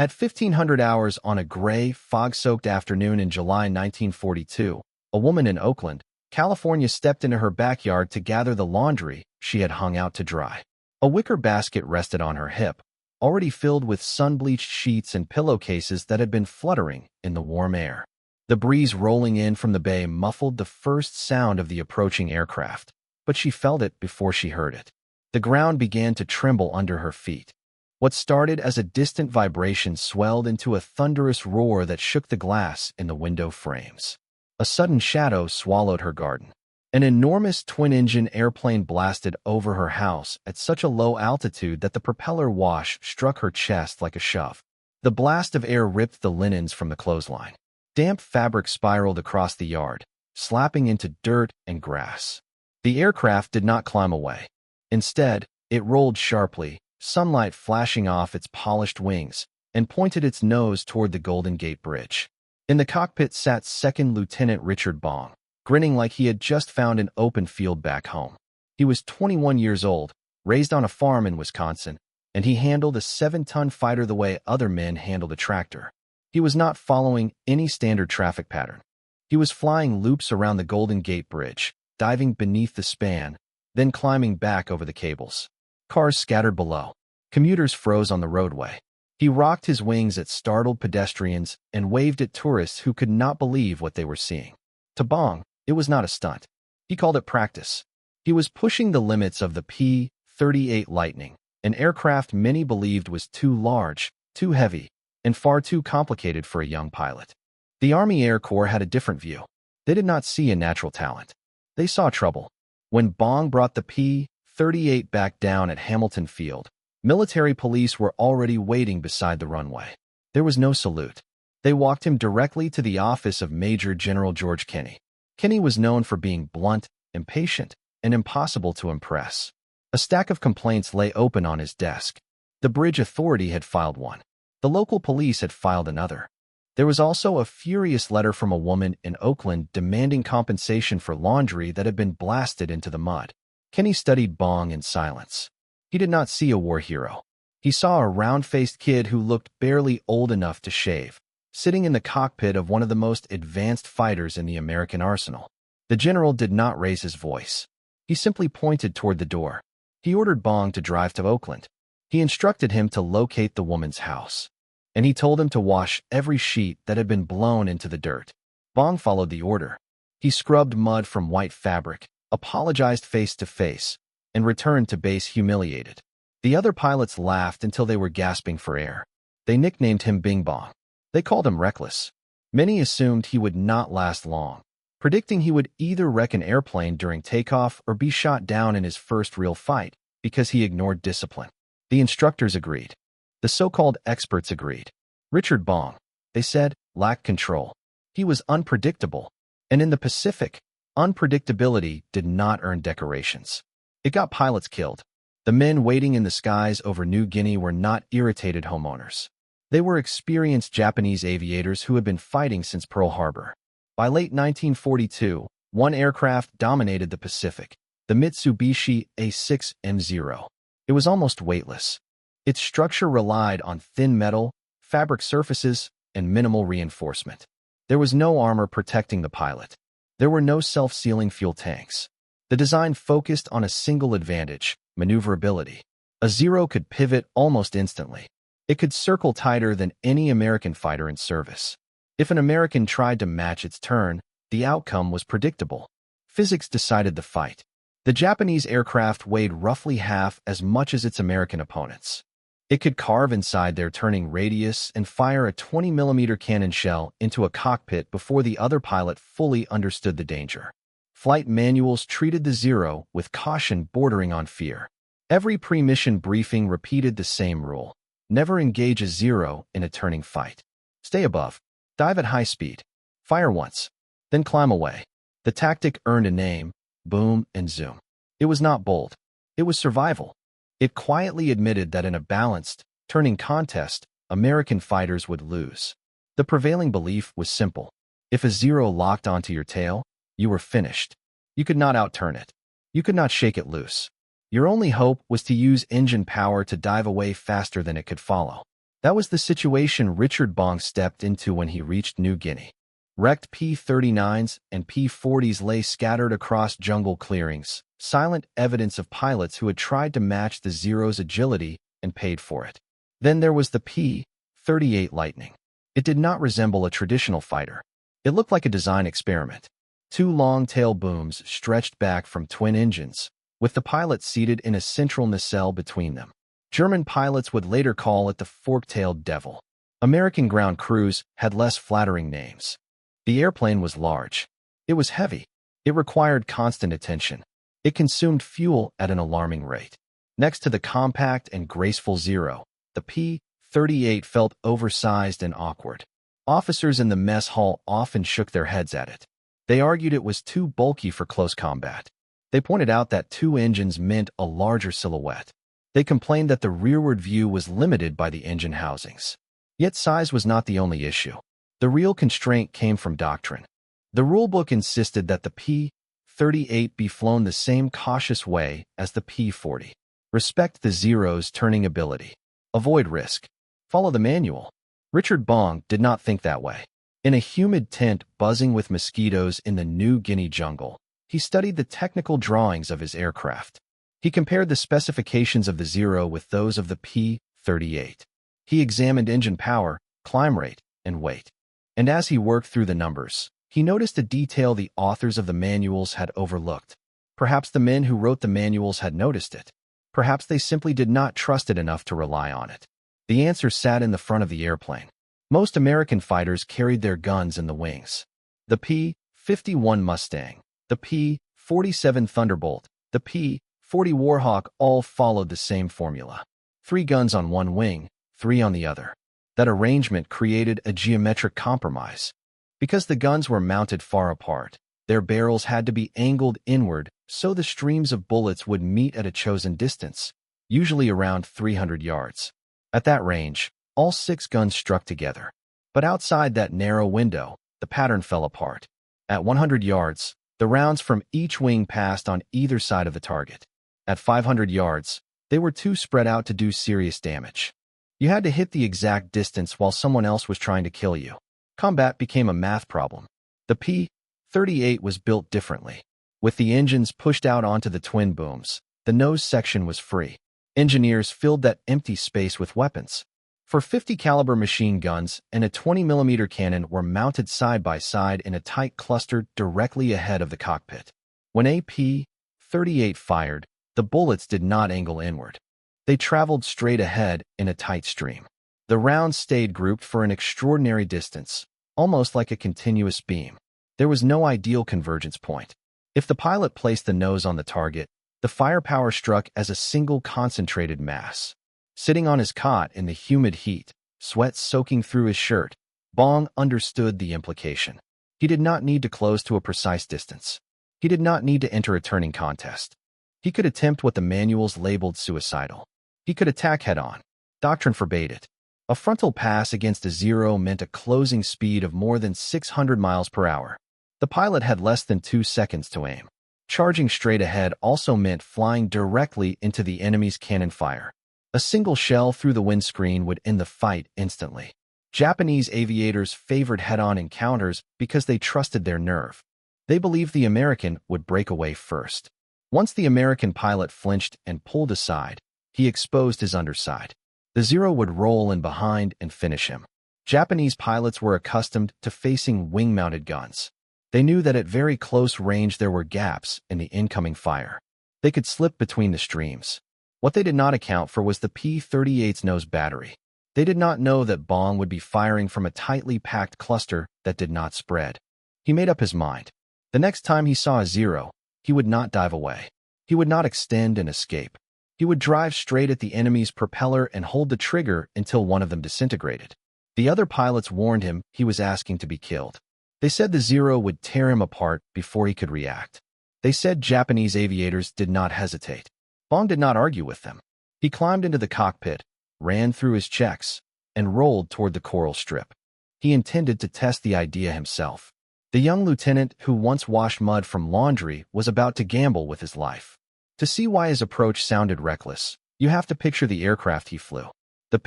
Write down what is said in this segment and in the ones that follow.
At 1500 hours on a gray, fog-soaked afternoon in July 1942, a woman in Oakland, California stepped into her backyard to gather the laundry she had hung out to dry. A wicker basket rested on her hip, already filled with sun-bleached sheets and pillowcases that had been fluttering in the warm air. The breeze rolling in from the bay muffled the first sound of the approaching aircraft, but she felt it before she heard it. The ground began to tremble under her feet. What started as a distant vibration swelled into a thunderous roar that shook the glass in the window frames. A sudden shadow swallowed her garden. An enormous twin-engine airplane blasted over her house at such a low altitude that the propeller wash struck her chest like a shove. The blast of air ripped the linens from the clothesline. Damp fabric spiraled across the yard, slapping into dirt and grass. The aircraft did not climb away. Instead, it rolled sharply, sunlight flashing off its polished wings, and pointed its nose toward the Golden Gate Bridge. In the cockpit sat Second Lieutenant Richard Bong, grinning like he had just found an open field back home. He was 21 years old, raised on a farm in Wisconsin, and he handled a 7-ton fighter the way other men handled a tractor. He was not following any standard traffic pattern. He was flying loops around the Golden Gate Bridge, diving beneath the span, then climbing back over the cables. Cars scattered below. Commuters froze on the roadway. He rocked his wings at startled pedestrians and waved at tourists who could not believe what they were seeing. To Bong, it was not a stunt. He called it practice. He was pushing the limits of the P-38 Lightning, an aircraft many believed was too large, too heavy, and far too complicated for a young pilot. The Army Air Corps had a different view. They did not see a natural talent. They saw trouble. When Bong brought the P-38 back down at Hamilton Field, military police were already waiting beside the runway. There was no salute. They walked him directly to the office of Major General George Kenney. Kenney was known for being blunt, impatient, and impossible to impress. A stack of complaints lay open on his desk. The Bridge Authority had filed one. The local police had filed another. There was also a furious letter from a woman in Oakland demanding compensation for laundry that had been blasted into the mud. Kenney studied Bong in silence. He did not see a war hero. He saw a round-faced kid who looked barely old enough to shave, sitting in the cockpit of one of the most advanced fighters in the American arsenal. The general did not raise his voice. He simply pointed toward the door. He ordered Bong to drive to Oakland. He instructed him to locate the woman's house, and he told him to wash every sheet that had been blown into the dirt. Bong followed the order. He scrubbed mud from white fabric, apologized face to face, and returned to base humiliated. The other pilots laughed until they were gasping for air. They nicknamed him Bing Bong. They called him reckless. Many assumed he would not last long, predicting he would either wreck an airplane during takeoff or be shot down in his first real fight because he ignored discipline. The instructors agreed. The so-called experts agreed. Richard Bong, they said, lacked control. He was unpredictable. And in the Pacific, unpredictability did not earn decorations. It got pilots killed. The men waiting in the skies over New Guinea were not irritated homeowners. They were experienced Japanese aviators who had been fighting since Pearl Harbor. By late 1942, one aircraft dominated the Pacific, the Mitsubishi A6M Zero. It was almost weightless. Its structure relied on thin metal, fabric surfaces, and minimal reinforcement. There was no armor protecting the pilot. There were no self-sealing fuel tanks. The design focused on a single advantage, maneuverability. A Zero could pivot almost instantly. It could circle tighter than any American fighter in service. If an American tried to match its turn, the outcome was predictable. Physics decided the fight. The Japanese aircraft weighed roughly half as much as its American opponents. It could carve inside their turning radius and fire a 20mm cannon shell into a cockpit before the other pilot fully understood the danger. Flight manuals treated the Zero with caution bordering on fear. Every pre-mission briefing repeated the same rule. Never engage a Zero in a turning fight. Stay above. Dive at high speed. Fire once. Then climb away. The tactic earned a name: boom and zoom. It was not bold. It was survival. It quietly admitted that in a balanced, turning contest, American fighters would lose. The prevailing belief was simple. If a Zero locked onto your tail, you were finished. You could not outturn it. You could not shake it loose. Your only hope was to use engine power to dive away faster than it could follow. That was the situation Richard Bong stepped into when he reached New Guinea. Wrecked P-39s and P-40s lay scattered across jungle clearings, silent evidence of pilots who had tried to match the Zero's agility and paid for it. Then there was the P-38 Lightning. It did not resemble a traditional fighter. It looked like a design experiment. Two long tail booms stretched back from twin engines, with the pilot seated in a central nacelle between them. German pilots would later call it the fork-tailed devil. American ground crews had less flattering names. The airplane was large. It was heavy. It required constant attention. It consumed fuel at an alarming rate. Next to the compact and graceful Zero, the P-38 felt oversized and awkward. Officers in the mess hall often shook their heads at it. They argued it was too bulky for close combat. They pointed out that two engines meant a larger silhouette. They complained that the rearward view was limited by the engine housings. Yet size was not the only issue. The real constraint came from doctrine. The rulebook insisted that the P-38 be flown the same cautious way as the P-40. Respect the Zero's turning ability. Avoid risk. Follow the manual. Richard Bong did not think that way. In a humid tent buzzing with mosquitoes in the New Guinea jungle, he studied the technical drawings of his aircraft. He compared the specifications of the Zero with those of the P-38. He examined engine power, climb rate, and weight. And as he worked through the numbers, he noticed a detail the authors of the manuals had overlooked. Perhaps the men who wrote the manuals had noticed it. Perhaps they simply did not trust it enough to rely on it. The answer sat in the front of the airplane. Most American fighters carried their guns in the wings. The P-51 Mustang, the P-47 Thunderbolt, the P-40 Warhawk all followed the same formula. 3 guns on one wing, 3 on the other. That arrangement created a geometric compromise. Because the guns were mounted far apart, their barrels had to be angled inward so the streams of bullets would meet at a chosen distance, usually around 300 yards. At that range, all 6 guns struck together. But outside that narrow window, the pattern fell apart. At 100 yards, the rounds from each wing passed on either side of the target. At 500 yards, they were too spread out to do serious damage. You had to hit the exact distance while someone else was trying to kill you. Combat became a math problem. The P-38 was built differently. With the engines pushed out onto the twin booms, the nose section was free. Engineers filled that empty space with weapons. For 50 caliber machine guns and a 20mm cannon were mounted side by side in a tight cluster directly ahead of the cockpit. When a P-38 fired, the bullets did not angle inward. They traveled straight ahead in a tight stream. The rounds stayed grouped for an extraordinary distance, almost like a continuous beam. There was no ideal convergence point. If the pilot placed the nose on the target, the firepower struck as a single concentrated mass. Sitting on his cot in the humid heat, sweat soaking through his shirt, Bong understood the implication. He did not need to close to a precise distance. He did not need to enter a turning contest. He could attempt what the manuals labeled suicidal. He could attack head-on. Doctrine forbade it. A frontal pass against a Zero meant a closing speed of more than 600 miles per hour. The pilot had less than 2 seconds to aim. Charging straight ahead also meant flying directly into the enemy's cannon fire. A single shell through the windscreen would end the fight instantly. Japanese aviators favored head-on encounters because they trusted their nerve. They believed the American would break away first. Once the American pilot flinched and pulled aside, he exposed his underside. The Zero would roll in behind and finish him. Japanese pilots were accustomed to facing wing-mounted guns. They knew that at very close range there were gaps in the incoming fire. They could slip between the streams. What they did not account for was the P-38's nose battery. They did not know that Bong would be firing from a tightly packed cluster that did not spread. He made up his mind. The next time he saw a Zero, he would not dive away. He would not extend and escape. He would drive straight at the enemy's propeller and hold the trigger until one of them disintegrated. The other pilots warned him he was asking to be killed. They said the Zero would tear him apart before he could react. They said Japanese aviators did not hesitate. Bong did not argue with them. He climbed into the cockpit, ran through his checks, and rolled toward the coral strip. He intended to test the idea himself. The young lieutenant who once washed mud from laundry was about to gamble with his life. To see why his approach sounded reckless, you have to picture the aircraft he flew. The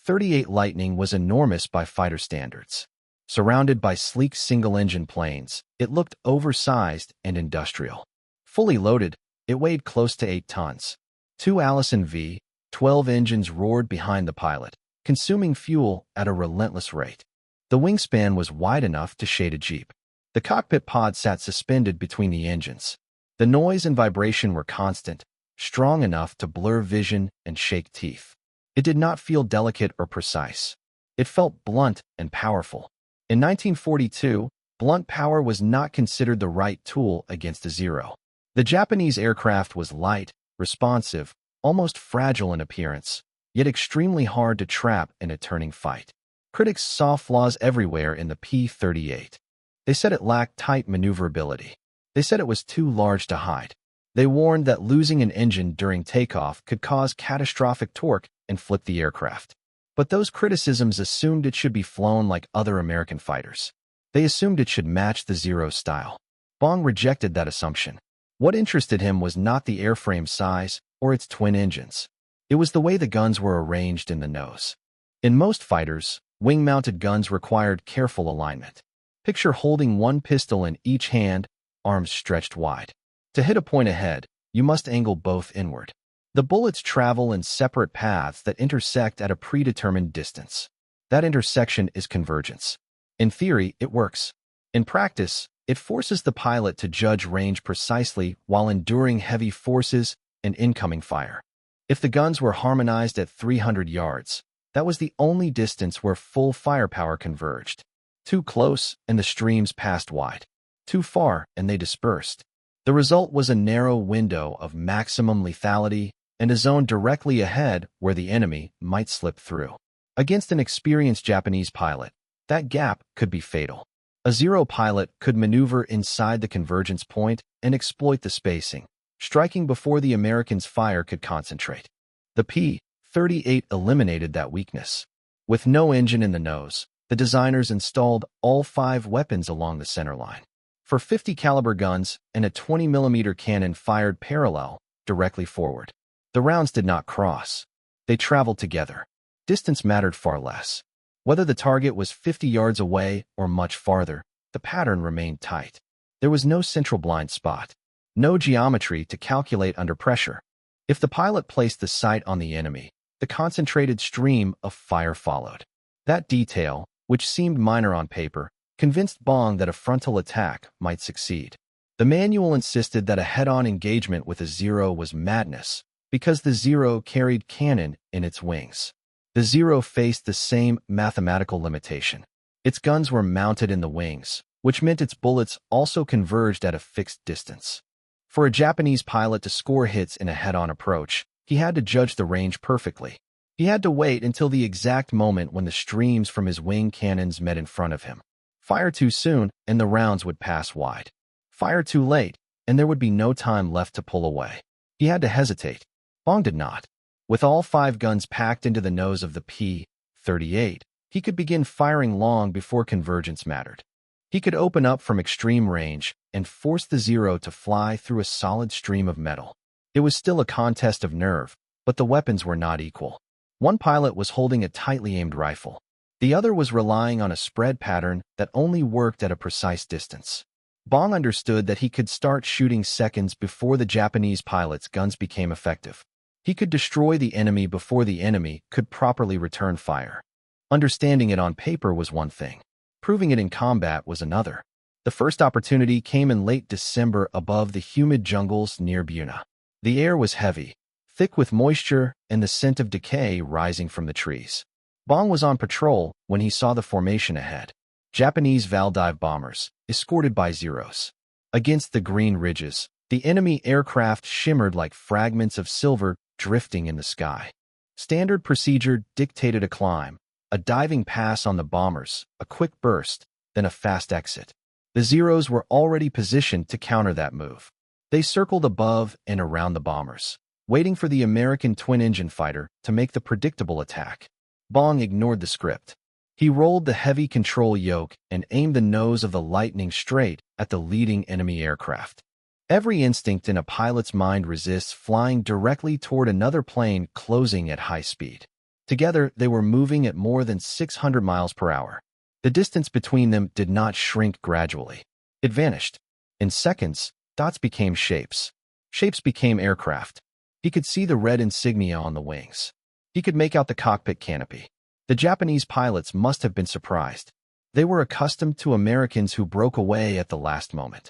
P-38 Lightning was enormous by fighter standards. Surrounded by sleek single-engine planes, it looked oversized and industrial. Fully loaded, it weighed close to 8 tons. Two Allison V-12 engines roared behind the pilot, consuming fuel at a relentless rate. The wingspan was wide enough to shade a jeep. The cockpit pod sat suspended between the engines. The noise and vibration were constant, strong enough to blur vision and shake teeth. It did not feel delicate or precise. It felt blunt and powerful. In 1942, blunt power was not considered the right tool against a Zero. The Japanese aircraft was light, responsive, almost fragile in appearance, yet extremely hard to trap in a turning fight. Critics saw flaws everywhere in the P-38. They said it lacked tight maneuverability. They said it was too large to hide. They warned that losing an engine during takeoff could cause catastrophic torque and flip the aircraft. But those criticisms assumed it should be flown like other American fighters. They assumed it should match the Zero style. Bong rejected that assumption. What interested him was not the airframe size or its twin engines. It was the way the guns were arranged in the nose. In most fighters, wing-mounted guns required careful alignment. Picture holding one pistol in each hand, arms stretched wide. To hit a point ahead, you must angle both inward. The bullets travel in separate paths that intersect at a predetermined distance. That intersection is convergence. In theory, it works. In practice, it forces the pilot to judge range precisely while enduring heavy forces and incoming fire. If the guns were harmonized at 300 yards, that was the only distance where full firepower converged. Too close, and the streams passed wide. Too far, and they dispersed. The result was a narrow window of maximum lethality and a zone directly ahead where the enemy might slip through. Against an experienced Japanese pilot, that gap could be fatal. A Zero pilot could maneuver inside the convergence point and exploit the spacing, striking before the Americans' fire could concentrate. The P-38 eliminated that weakness. With no engine in the nose, the designers installed all 5 weapons along the centerline. For 50 caliber guns and a 20mm cannon fired parallel, directly forward. The rounds did not cross. They traveled together. Distance mattered far less. Whether the target was 50 yards away or much farther, the pattern remained tight. There was no central blind spot. No geometry to calculate under pressure. If the pilot placed the sight on the enemy, the concentrated stream of fire followed. That detail, which seemed minor on paper, convinced Bong that a frontal attack might succeed. The manual insisted that a head-on engagement with a Zero was madness, because the Zero carried cannon in its wings. The Zero faced the same mathematical limitation. Its guns were mounted in the wings, which meant its bullets also converged at a fixed distance. For a Japanese pilot to score hits in a head-on approach, he had to judge the range perfectly. He had to wait until the exact moment when the streams from his wing cannons met in front of him. Fire too soon, and the rounds would pass wide. Fire too late, and there would be no time left to pull away. He had to hesitate. Bong did not. With all 5 guns packed into the nose of the P-38, he could begin firing long before convergence mattered. He could open up from extreme range and force the Zero to fly through a solid stream of metal. It was still a contest of nerve, but the weapons were not equal. One pilot was holding a tightly aimed rifle. The other was relying on a spread pattern that only worked at a precise distance. Bong understood that he could start shooting seconds before the Japanese pilot's guns became effective. He could destroy the enemy before the enemy could properly return fire. Understanding it on paper was one thing. Proving it in combat was another. The first opportunity came in late December above the humid jungles near Buna. The air was heavy, thick with moisture and the scent of decay rising from the trees. Bong was on patrol when he saw the formation ahead. Japanese Valdive bombers, escorted by Zeros. Against the green ridges, the enemy aircraft shimmered like fragments of silver drifting in the sky. Standard procedure dictated a climb, a diving pass on the bombers, a quick burst, then a fast exit. The Zeros were already positioned to counter that move. They circled above and around the bombers, waiting for the American twin-engine fighter to make the predictable attack. Bong ignored the script. He rolled the heavy control yoke and aimed the nose of the Lightning straight at the leading enemy aircraft. Every instinct in a pilot's mind resists flying directly toward another plane closing at high speed. Together, they were moving at more than 600 miles per hour. The distance between them did not shrink gradually. It vanished. In seconds, dots became shapes. Shapes became aircraft. He could see the red insignia on the wings. He could make out the cockpit canopy. The Japanese pilots must have been surprised. They were accustomed to Americans who broke away at the last moment.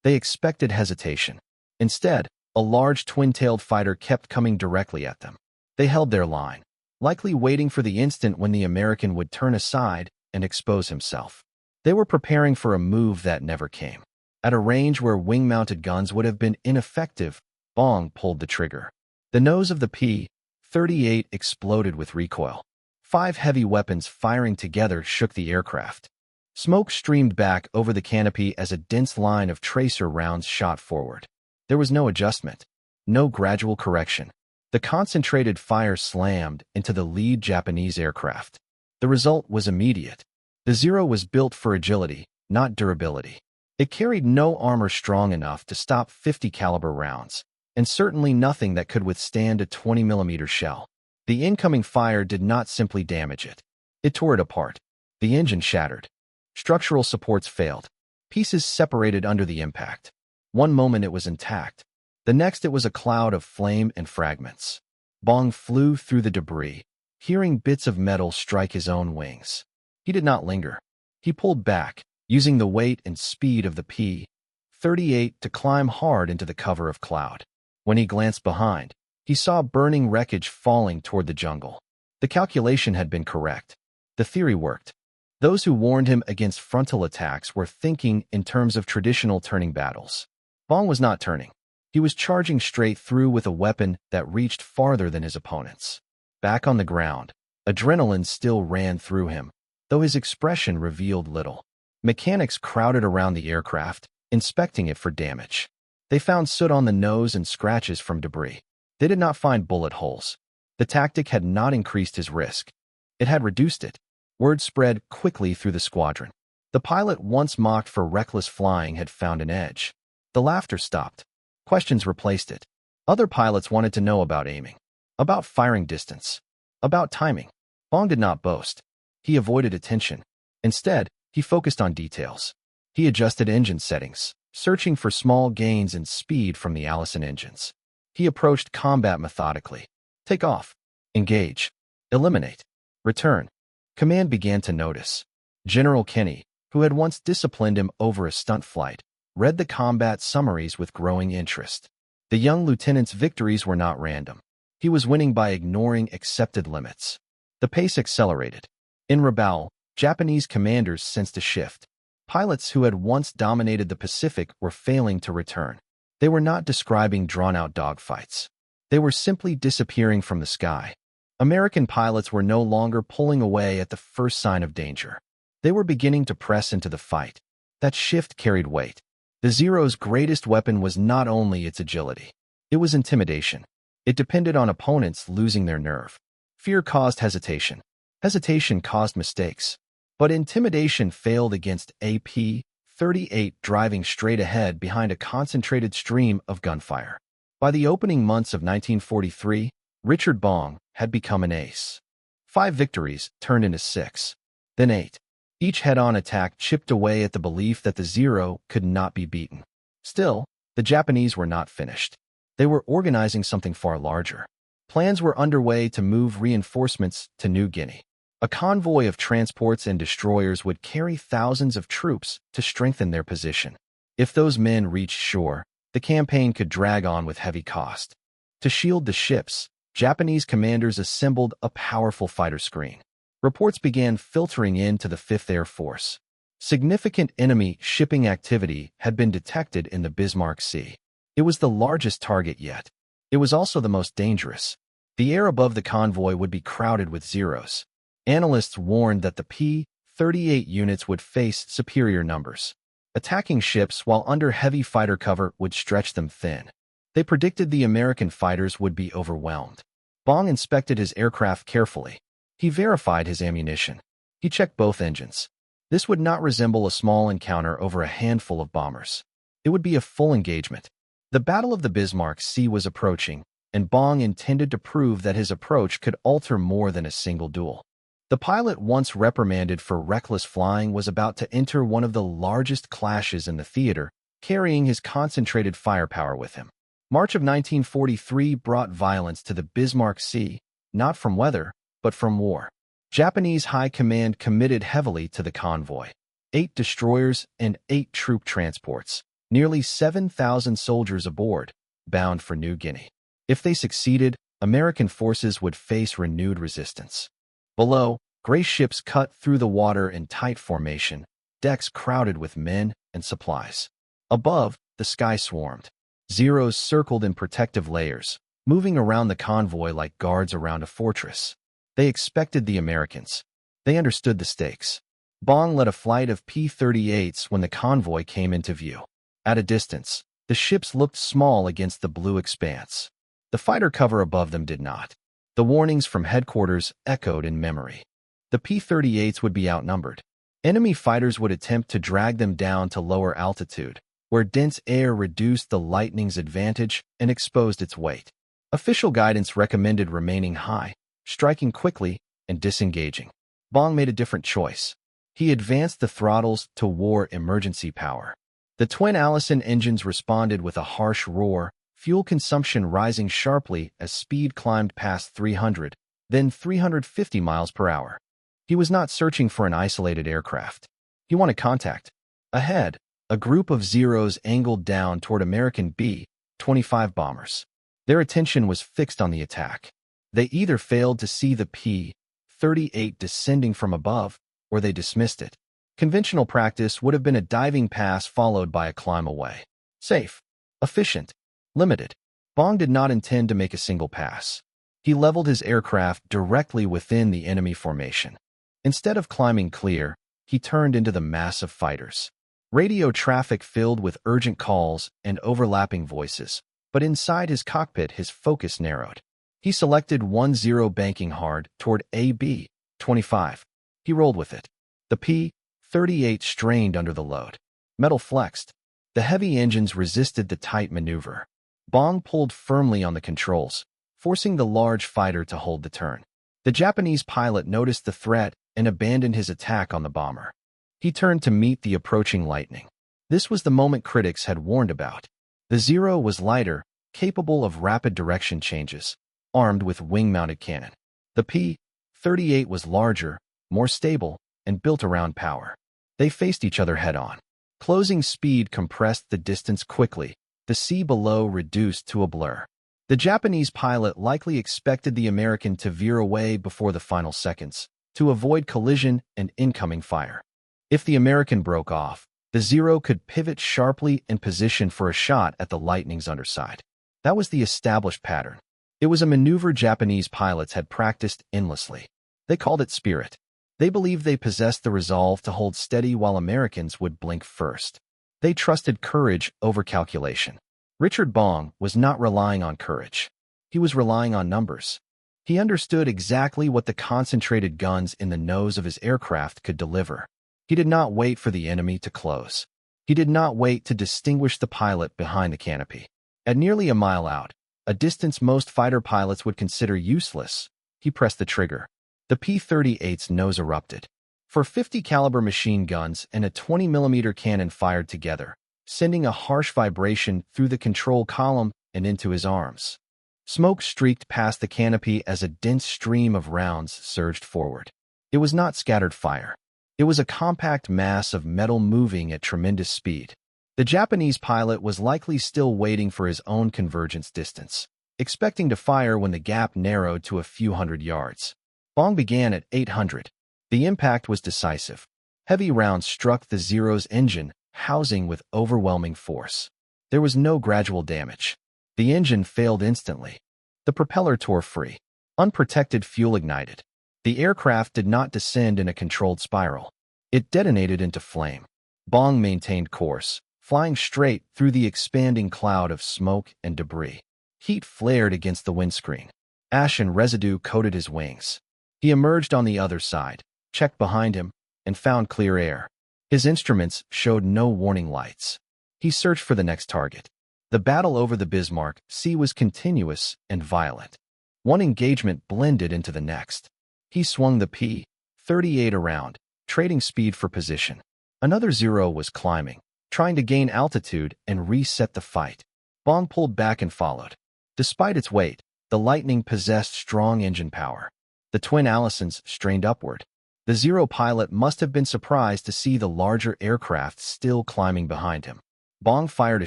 They expected hesitation. Instead, a large twin-tailed fighter kept coming directly at them. They held their line, likely waiting for the instant when the American would turn aside and expose himself. They were preparing for a move that never came. At a range where wing-mounted guns would have been ineffective, Bong pulled the trigger. The nose of the P-38 exploded with recoil. 5 heavy weapons firing together shook the aircraft. Smoke streamed back over the canopy as a dense line of tracer rounds shot forward. There was no adjustment, no gradual correction. The concentrated fire slammed into the lead Japanese aircraft. The result was immediate. The Zero was built for agility, not durability. It carried no armor strong enough to stop 50 caliber rounds, and certainly nothing that could withstand a 20mm shell. The incoming fire did not simply damage it. It tore it apart. The engine shattered. Structural supports failed. Pieces separated under the impact. One moment it was intact. The next it was a cloud of flame and fragments. Bong flew through the debris, hearing bits of metal strike his own wings. He did not linger. He pulled back, using the weight and speed of the P-38 to climb hard into the cover of cloud. When he glanced behind, he saw burning wreckage falling toward the jungle. The calculation had been correct. The theory worked. Those who warned him against frontal attacks were thinking in terms of traditional turning battles. Bong was not turning. He was charging straight through with a weapon that reached farther than his opponents. Back on the ground, adrenaline still ran through him, though his expression revealed little. Mechanics crowded around the aircraft, inspecting it for damage. They found soot on the nose and scratches from debris. They did not find bullet holes. The tactic had not increased his risk. It had reduced it. Word spread quickly through the squadron. The pilot once mocked for reckless flying had found an edge. The laughter stopped. Questions replaced it. Other pilots wanted to know about aiming, about firing distance, about timing. Bong did not boast. He avoided attention. Instead, he focused on details. He adjusted engine settings, searching for small gains in speed from the Allison engines. He approached combat methodically. Take off. Engage. Eliminate. Return. Command began to notice. General Kenny, who had once disciplined him over a stunt flight, read the combat summaries with growing interest. The young lieutenant's victories were not random. He was winning by ignoring accepted limits. The pace accelerated. In Rabaul, Japanese commanders sensed a shift. Pilots who had once dominated the Pacific were failing to return. They were not describing drawn-out dogfights. They were simply disappearing from the sky. American pilots were no longer pulling away at the first sign of danger. They were beginning to press into the fight. That shift carried weight. The Zero's greatest weapon was not only its agility. It was intimidation. It depended on opponents losing their nerve. Fear caused hesitation. Hesitation caused mistakes. But intimidation failed against a P-38 driving straight ahead behind a concentrated stream of gunfire. By the opening months of 1943, Richard Bong had become an ace. 5 victories turned into 6, then 8. Each head-on attack chipped away at the belief that the Zero could not be beaten. Still, the Japanese were not finished. They were organizing something far larger. Plans were underway to move reinforcements to New Guinea. A convoy of transports and destroyers would carry thousands of troops to strengthen their position. If those men reached shore, the campaign could drag on with heavy cost. To shield the ships, Japanese commanders assembled a powerful fighter screen. Reports began filtering in to the 5th Air Force. Significant enemy shipping activity had been detected in the Bismarck Sea. It was the largest target yet. It was also the most dangerous. The air above the convoy would be crowded with Zeros. Analysts warned that the P-38 units would face superior numbers. Attacking ships while under heavy fighter cover would stretch them thin. They predicted the American fighters would be overwhelmed. Bong inspected his aircraft carefully. He verified his ammunition. He checked both engines. This would not resemble a small encounter over a handful of bombers. It would be a full engagement. The Battle of the Bismarck Sea was approaching, and Bong intended to prove that his approach could alter more than a single duel. The pilot, once reprimanded for reckless flying, was about to enter one of the largest clashes in the theater, carrying his concentrated firepower with him. March of 1943 brought violence to the Bismarck Sea, not from weather, but from war. Japanese high command committed heavily to the convoy. 8 destroyers and 8 troop transports, nearly 7,000 soldiers aboard, bound for New Guinea. If they succeeded, American forces would face renewed resistance. Below, gray ships cut through the water in tight formation, decks crowded with men and supplies. Above, the sky swarmed. Zeros circled in protective layers, moving around the convoy like guards around a fortress. They expected the Americans. They understood the stakes. Bong led a flight of P-38s when the convoy came into view. At a distance, the ships looked small against the blue expanse. The fighter cover above them did not. The warnings from headquarters echoed in memory. The P-38s would be outnumbered. Enemy fighters would attempt to drag them down to lower altitude, where dense air reduced the Lightning's advantage and exposed its weight. Official guidance recommended remaining high, striking quickly, and disengaging. Bong made a different choice. He advanced the throttles to war emergency power. The twin Allison engines responded with a harsh roar, fuel consumption rising sharply as speed climbed past 300, then 350 miles per hour. He was not searching for an isolated aircraft. He wanted contact. Ahead, a group of Zeros angled down toward American B-25 bombers. Their attention was fixed on the attack. They either failed to see the P-38 descending from above, or they dismissed it. Conventional practice would have been a diving pass followed by a climb away. Safe, efficient, limited. Bong did not intend to make a single pass. He leveled his aircraft directly within the enemy formation. Instead of climbing clear, he turned into the mass of fighters. Radio traffic filled with urgent calls and overlapping voices, but inside his cockpit his focus narrowed. He selected 1-0 banking hard toward AB-25. He rolled with it. The P-38 strained under the load. Metal flexed. The heavy engines resisted the tight maneuver. Bong pulled firmly on the controls, forcing the large fighter to hold the turn. The Japanese pilot noticed the threat and abandoned his attack on the bomber. He turned to meet the approaching Lightning. This was the moment critics had warned about. The Zero was lighter, capable of rapid direction changes, armed with wing-mounted cannon. The P-38 was larger, more stable, and built around power. They faced each other head-on. Closing speed compressed the distance quickly, the sea below reduced to a blur. The Japanese pilot likely expected the American to veer away before the final seconds, to avoid collision and incoming fire. If the American broke off, the Zero could pivot sharply and position for a shot at the Lightning's underside. That was the established pattern. It was a maneuver Japanese pilots had practiced endlessly. They called it spirit. They believed they possessed the resolve to hold steady while Americans would blink first. They trusted courage over calculation. Richard Bong was not relying on courage. He was relying on numbers. He understood exactly what the concentrated guns in the nose of his aircraft could deliver. He did not wait for the enemy to close. He did not wait to distinguish the pilot behind the canopy. At nearly a mile out, a distance most fighter pilots would consider useless, he pressed the trigger. The P-38's nose erupted. For 50 caliber machine guns and a 20mm cannon fired together, sending a harsh vibration through the control column and into his arms. Smoke streaked past the canopy as a dense stream of rounds surged forward. It was not scattered fire. It was a compact mass of metal moving at tremendous speed. The Japanese pilot was likely still waiting for his own convergence distance, expecting to fire when the gap narrowed to a few hundred yards. Bong began at 800. The impact was decisive. Heavy rounds struck the Zero's engine housing with overwhelming force. There was no gradual damage. The engine failed instantly. The propeller tore free. Unprotected fuel ignited. The aircraft did not descend in a controlled spiral. It detonated into flame. Bong maintained course, flying straight through the expanding cloud of smoke and debris. Heat flared against the windscreen. Ash and residue coated his wings. He emerged on the other side, checked behind him, and found clear air. His instruments showed no warning lights. He searched for the next target. The battle over the Bismarck Sea was continuous and violent. One engagement blended into the next. He swung the P-38 around, trading speed for position. Another Zero was climbing, trying to gain altitude and reset the fight. Bong pulled back and followed. Despite its weight, the Lightning possessed strong engine power. The twin Allisons strained upward. The Zero pilot must have been surprised to see the larger aircraft still climbing behind him. Bong fired a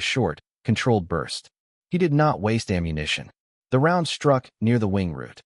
short, controlled burst. He did not waste ammunition. The round struck near the wing root.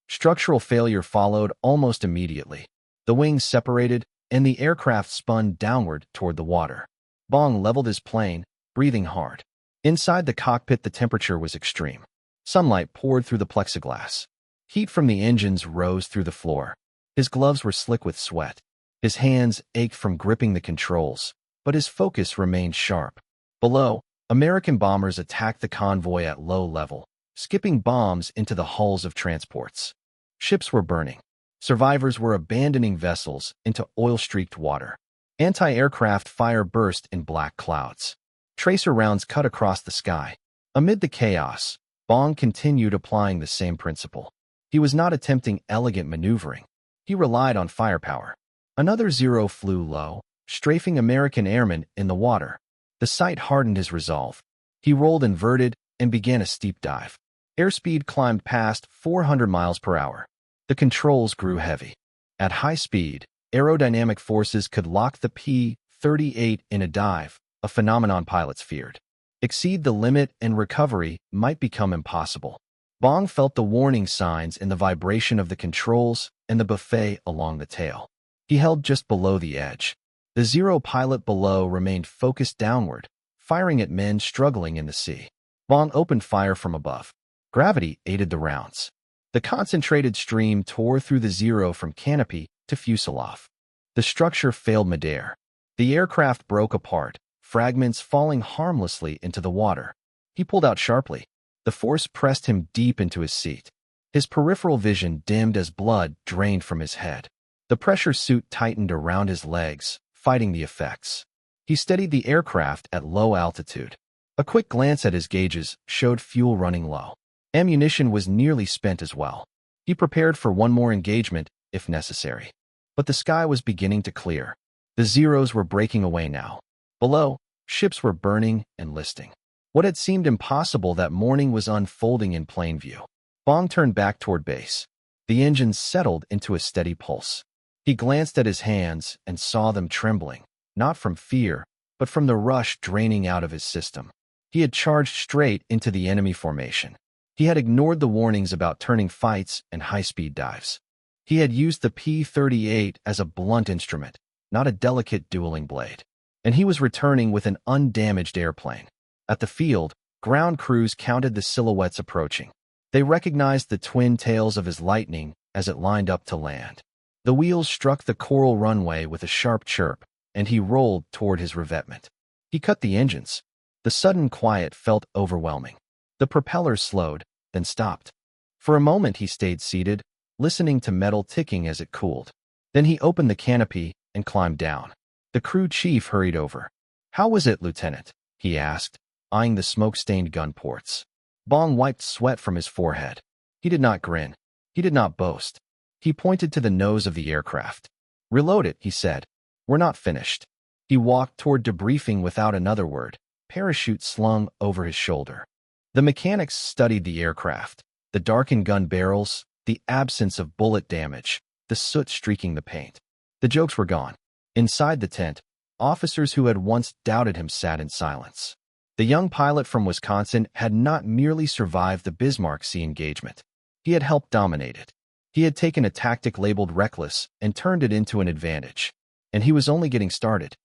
Structural failure followed almost immediately. The wings separated, and the aircraft spun downward toward the water. Bong leveled his plane, breathing hard. Inside the cockpit, the temperature was extreme. Sunlight poured through the plexiglass. Heat from the engines rose through the floor. His gloves were slick with sweat. His hands ached from gripping the controls, but his focus remained sharp. Below, American bombers attacked the convoy at low level, skipping bombs into the hulls of transports. Ships were burning. Survivors were abandoning vessels into oil-streaked water. Anti-aircraft fire burst in black clouds. Tracer rounds cut across the sky. Amid the chaos, Bong continued applying the same principle. He was not attempting elegant maneuvering. He relied on firepower. Another Zero flew low, strafing American airmen in the water. The sight hardened his resolve. He rolled inverted and began a steep dive. Airspeed climbed past 400 miles per hour. The controls grew heavy. At high speed, aerodynamic forces could lock the P-38 in a dive, a phenomenon pilots feared. Exceed the limit and recovery might become impossible. Bong felt the warning signs in the vibration of the controls and the buffet along the tail. He held just below the edge. The Zero pilot below remained focused downward, firing at men struggling in the sea. Bong opened fire from above. Gravity aided the rounds. The concentrated stream tore through the Zero from canopy to fuselage. The structure failed midair. The aircraft broke apart, fragments falling harmlessly into the water. He pulled out sharply. The force pressed him deep into his seat. His peripheral vision dimmed as blood drained from his head. The pressure suit tightened around his legs, fighting the effects. He steadied the aircraft at low altitude. A quick glance at his gauges showed fuel running low. Ammunition was nearly spent as well. He prepared for one more engagement, if necessary. But the sky was beginning to clear. The Zeros were breaking away now. Below, ships were burning and listing. What had seemed impossible that morning was unfolding in plain view. Bong turned back toward base. The engines settled into a steady pulse. He glanced at his hands and saw them trembling, not from fear, but from the rush draining out of his system. He had charged straight into the enemy formation. He had ignored the warnings about turning fights and high-speed dives. He had used the P-38 as a blunt instrument, not a delicate dueling blade. And he was returning with an undamaged airplane. At the field, ground crews counted the silhouettes approaching. They recognized the twin tails of his Lightning as it lined up to land. The wheels struck the coral runway with a sharp chirp, and he rolled toward his revetment. He cut the engines. The sudden quiet felt overwhelming. The propellers slowed, then stopped. For a moment he stayed seated, listening to metal ticking as it cooled. Then he opened the canopy and climbed down. The crew chief hurried over. "How was it, Lieutenant?" he asked, eyeing the smoke-stained gun ports. Bong wiped sweat from his forehead. He did not grin. He did not boast. He pointed to the nose of the aircraft. "Reload it," he said. "We're not finished." He walked toward debriefing without another word, parachute slung over his shoulder. The mechanics studied the aircraft, the darkened gun barrels, the absence of bullet damage, the soot streaking the paint. The jokes were gone. Inside the tent, officers who had once doubted him sat in silence. The young pilot from Wisconsin had not merely survived the Bismarck Sea engagement. He had helped dominate it. He had taken a tactic labeled reckless and turned it into an advantage. And he was only getting started.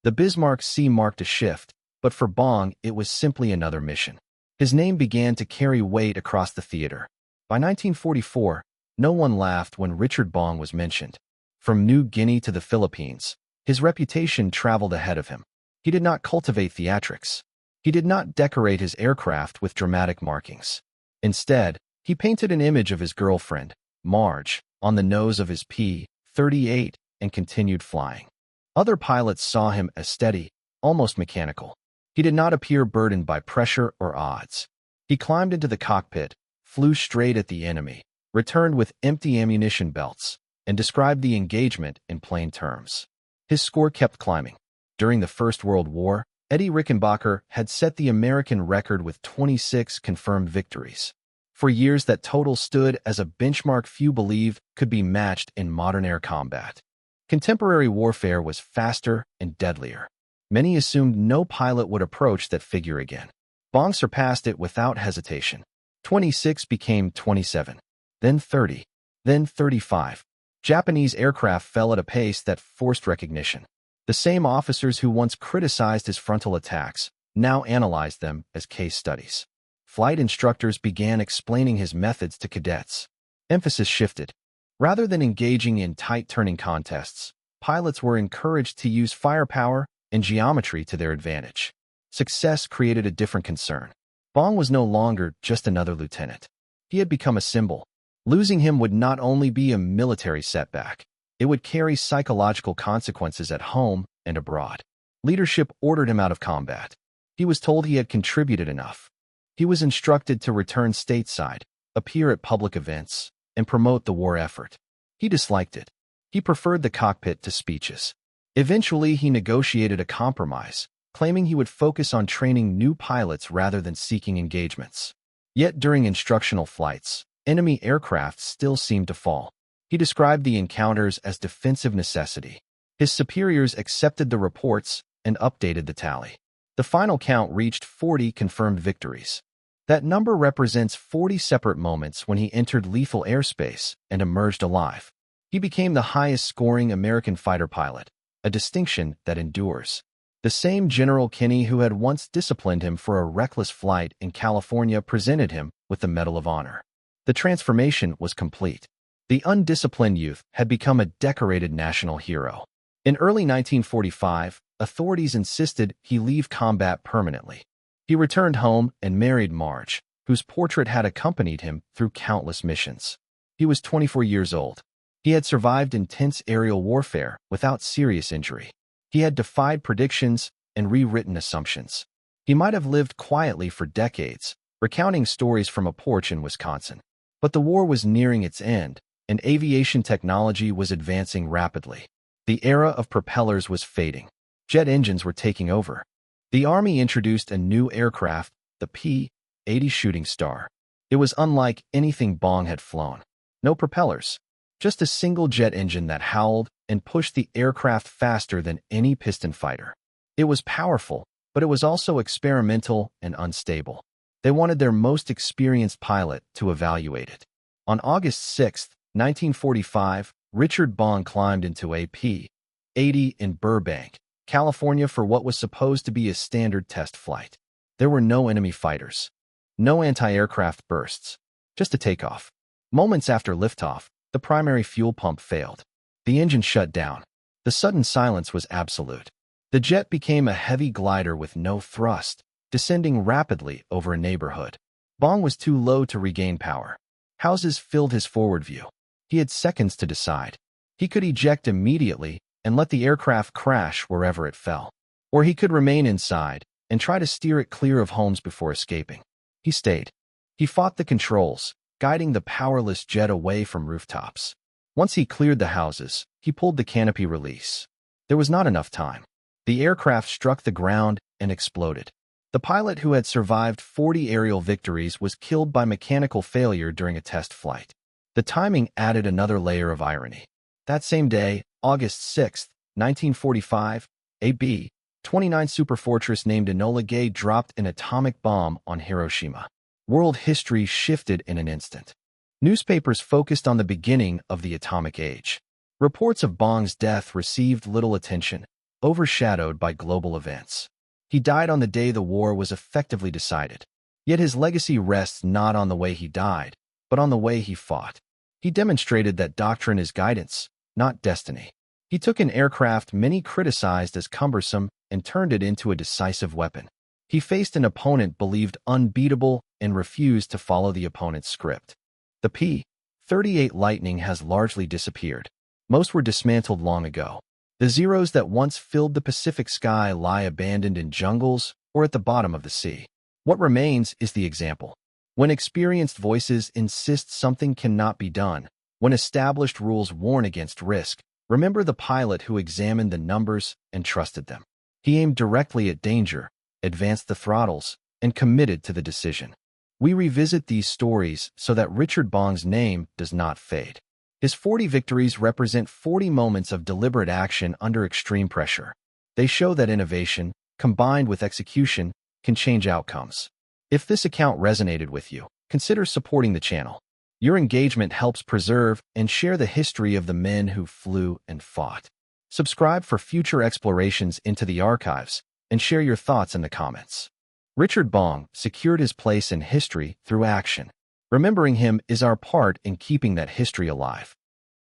The Bismarck Sea marked a shift, but for Bong it was simply another mission. His name began to carry weight across the theater. By 1944, no one laughed when Richard Bong was mentioned. From New Guinea to the Philippines, his reputation traveled ahead of him. He did not cultivate theatrics. He did not decorate his aircraft with dramatic markings. Instead, he painted an image of his girlfriend, Marge, on the nose of his P-38 and continued flying. Other pilots saw him as steady, almost mechanical. He did not appear burdened by pressure or odds. He climbed into the cockpit, flew straight at the enemy, returned with empty ammunition belts, and described the engagement in plain terms. His score kept climbing. During the First World War, Eddie Rickenbacker had set the American record with 26 confirmed victories. For years, that total stood as a benchmark few believed could be matched in modern air combat. Contemporary warfare was faster and deadlier. Many assumed no pilot would approach that figure again. Bong surpassed it without hesitation. 26 became 27, then 30, then 35. Japanese aircraft fell at a pace that forced recognition. The same officers who once criticized his frontal attacks now analyzed them as case studies. Flight instructors began explaining his methods to cadets. Emphasis shifted. Rather than engaging in tight turning contests, pilots were encouraged to use firepower and geometry to their advantage. Success created a different concern. Bong was no longer just another lieutenant. He had become a symbol. Losing him would not only be a military setback, it would carry psychological consequences at home and abroad. Leadership ordered him out of combat. He was told he had contributed enough. He was instructed to return stateside, appear at public events, and promote the war effort. He disliked it. He preferred the cockpit to speeches. Eventually, he negotiated a compromise, claiming he would focus on training new pilots rather than seeking engagements. Yet during instructional flights, enemy aircraft still seemed to fall. He described the encounters as defensive necessity. His superiors accepted the reports and updated the tally. The final count reached 40 confirmed victories. That number represents 40 separate moments when he entered lethal airspace and emerged alive. He became the highest-scoring American fighter pilot, a distinction that endures. The same General Kinney who had once disciplined him for a reckless flight in California presented him with the Medal of Honor. The transformation was complete. The undisciplined youth had become a decorated national hero. In early 1945, authorities insisted he leave combat permanently. He returned home and married Marge, whose portrait had accompanied him through countless missions. He was 24 years old. He had survived intense aerial warfare without serious injury. He had defied predictions and rewritten assumptions. He might have lived quietly for decades, recounting stories from a porch in Wisconsin. But the war was nearing its end, and aviation technology was advancing rapidly. The era of propellers was fading. Jet engines were taking over. The Army introduced a new aircraft, the P-38 Shooting Star. It was unlike anything Bong had flown. No propellers, just a single jet engine that howled and pushed the aircraft faster than any piston fighter. It was powerful, but it was also experimental and unstable. They wanted their most experienced pilot to evaluate it. On August 6, 1945, Richard Bong climbed into a P-80 in Burbank, California for what was supposed to be a standard test flight. There were no enemy fighters, no anti-aircraft bursts, just a takeoff. Moments after liftoff, the primary fuel pump failed. The engine shut down. The sudden silence was absolute. The jet became a heavy glider with no thrust, descending rapidly over a neighborhood. Bong was too low to regain power. Houses filled his forward view. He had seconds to decide. He could eject immediately and let the aircraft crash wherever it fell. Or he could remain inside and try to steer it clear of homes before escaping. He stayed. He fought the controls, guiding the powerless jet away from rooftops. Once he cleared the houses, he pulled the canopy release. There was not enough time. The aircraft struck the ground and exploded. The pilot who had survived 40 aerial victories was killed by mechanical failure during a test flight. The timing added another layer of irony. That same day, August 6, 1945, a B-29 superfortress named Enola Gay dropped an atomic bomb on Hiroshima. World history shifted in an instant. Newspapers focused on the beginning of the atomic age. Reports of Bong's death received little attention, overshadowed by global events. He died on the day the war was effectively decided. Yet his legacy rests not on the way he died, but on the way he fought. He demonstrated that doctrine is guidance, not destiny. He took an aircraft many criticized as cumbersome and turned it into a decisive weapon. He faced an opponent believed unbeatable and refused to follow the opponent's script. The P-38 Lightning has largely disappeared. Most were dismantled long ago. The Zeros that once filled the Pacific sky lie abandoned in jungles or at the bottom of the sea. What remains is the example. When experienced voices insist something cannot be done, when established rules warn against risk, remember the pilot who examined the numbers and trusted them. He aimed directly at danger, advanced the throttles, and committed to the decision. We revisit these stories so that Richard Bong's name does not fade. His 40 victories represent 40 moments of deliberate action under extreme pressure. They show that innovation, combined with execution, can change outcomes. If this account resonated with you, consider supporting the channel. Your engagement helps preserve and share the history of the men who flew and fought. Subscribe for future explorations into the archives and share your thoughts in the comments. Richard Bong secured his place in history through action. Remembering him is our part in keeping that history alive.